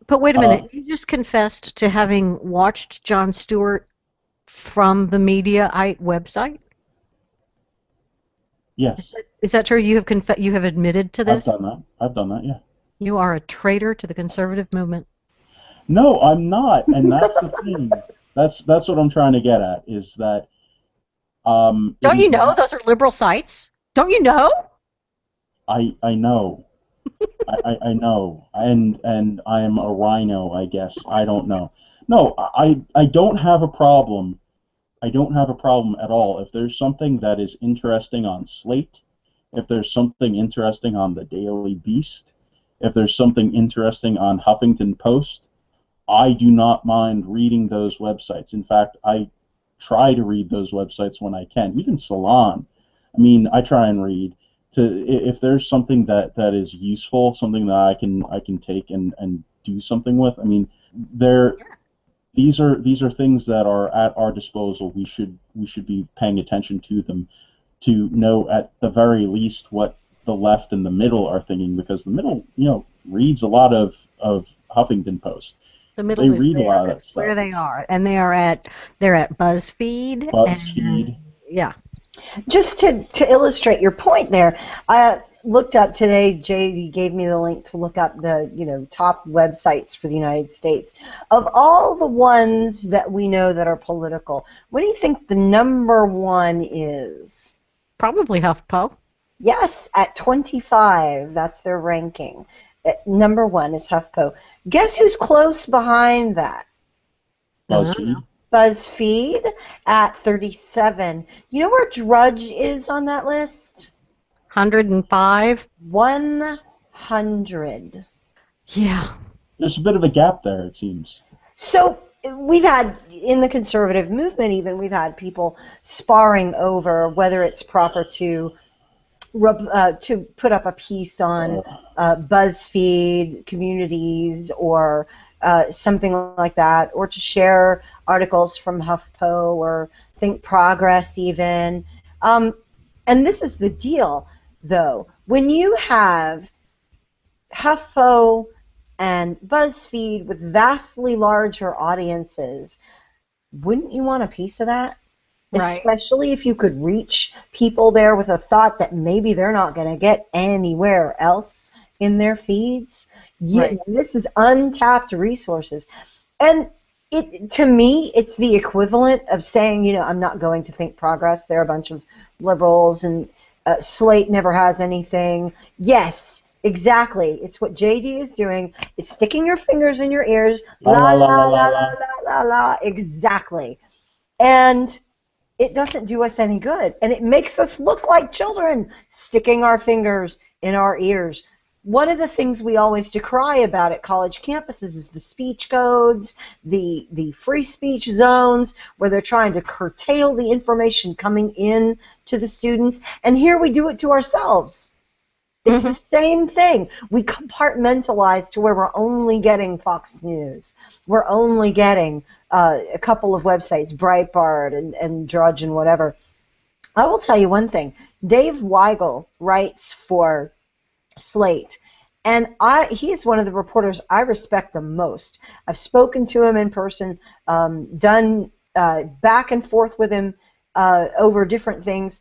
But wait a Uh, minute, you just confessed to having watched Jon Stewart from the Mediaite website? yes, Is that true? You have admitted to I've this? done that. I've done that. Yeah. You are a traitor to the conservative movement. No, I'm not, and that's the thing. That's what I'm trying to get at is that it Don't you is know not. those are liberal sites? Don't you know? I know. I know, and I am a rhino, I guess. I don't know. No, I don't have a problem. I don't have a problem at all. If there's something that is interesting on Slate, if there's something interesting on the Daily Beast, if there's something interesting on Huffington Post, I do not mind reading those websites. In fact, I try to read those websites when I can. Even Salon. I mean, I try and read to if there's something that is useful, something that I can take and do something with. I mean, there these are things that are at our disposal. We should be paying attention to them to know at the very least what the left and the middle are thinking, because the middle, reads a lot of Huffington Post. The They middle is read a there. lot of that That's where stuff. they It's are, and they're at BuzzFeed, and BuzzFeed. yeah. Just to illustrate your point there, I looked up today, JD gave me the link to look up the, top websites for the United States. Of all the ones that we know that are political, what do you think the number one is? Probably HuffPo. Yes, at 25, that's their ranking. Number one is HuffPo. Guess who's close behind that? I don't know. BuzzFeed. BuzzFeed at 37. You know where Drudge is on that list? 105. 100. Yeah. There's a bit of a gap there, it seems. So we've had, in the conservative movement even, we've had people sparring over whether it's proper to put up a piece on Uh, BuzzFeed communities or something like that, or to share articles from HuffPo or Think Progress even. And this is the deal, though. When you have HuffPo and BuzzFeed with vastly larger audiences, wouldn't you want a piece of that? Right. Especially if you could reach people there with a thought that maybe they're not going to get anywhere else in their feeds. Right. This is untapped resources. And to me, it's the equivalent of saying, I'm not going to Think Progress. They're a bunch of liberals, and Slate never has anything. Yes, exactly. It's what JD is doing. It's sticking your fingers in your ears. la La, la la la la, la la, la. la, la, la, la. Exactly. And it doesn't do us any good. And it makes us look like children sticking our fingers in our ears. One of the things we always decry about at college campuses is the speech codes, the free speech zones, where they're trying to curtail the information coming in to the students. And here we do it to ourselves. It's the Hmm. same thing. We compartmentalize to where we're only getting Fox News. We're only getting a couple of websites, Breitbart and Drudge and whatever. I will tell you one thing. Dave Weigel writes for Slate, and he is one of the reporters I respect the most. I've spoken to him in person, done back and forth with him over different things.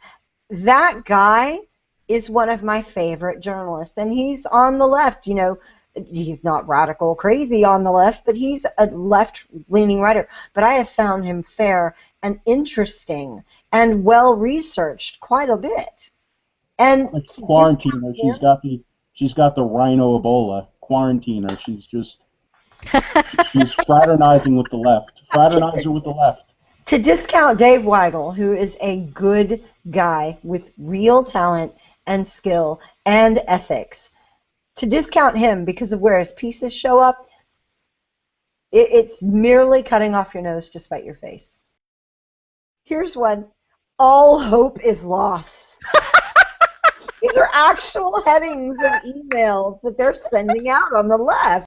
That guy is one of my favorite journalists, and he's on the left. He's not radical crazy on the left, but he's a left-leaning writer. But I have found him fair and interesting and well-researched quite a bit. And Let's to quarantine discount her. him, She's got the rhino Ebola. Quarantine her. She's fraternizing with the left. Fraternize her with the left. to discount Dave Weigel, who is a good guy with real talent and skill and ethics, to discount him because of where his pieces show up, it's merely cutting off your nose to spite your face. Here's one. All hope is lost. These are actual headings of emails that they're sending out on the left.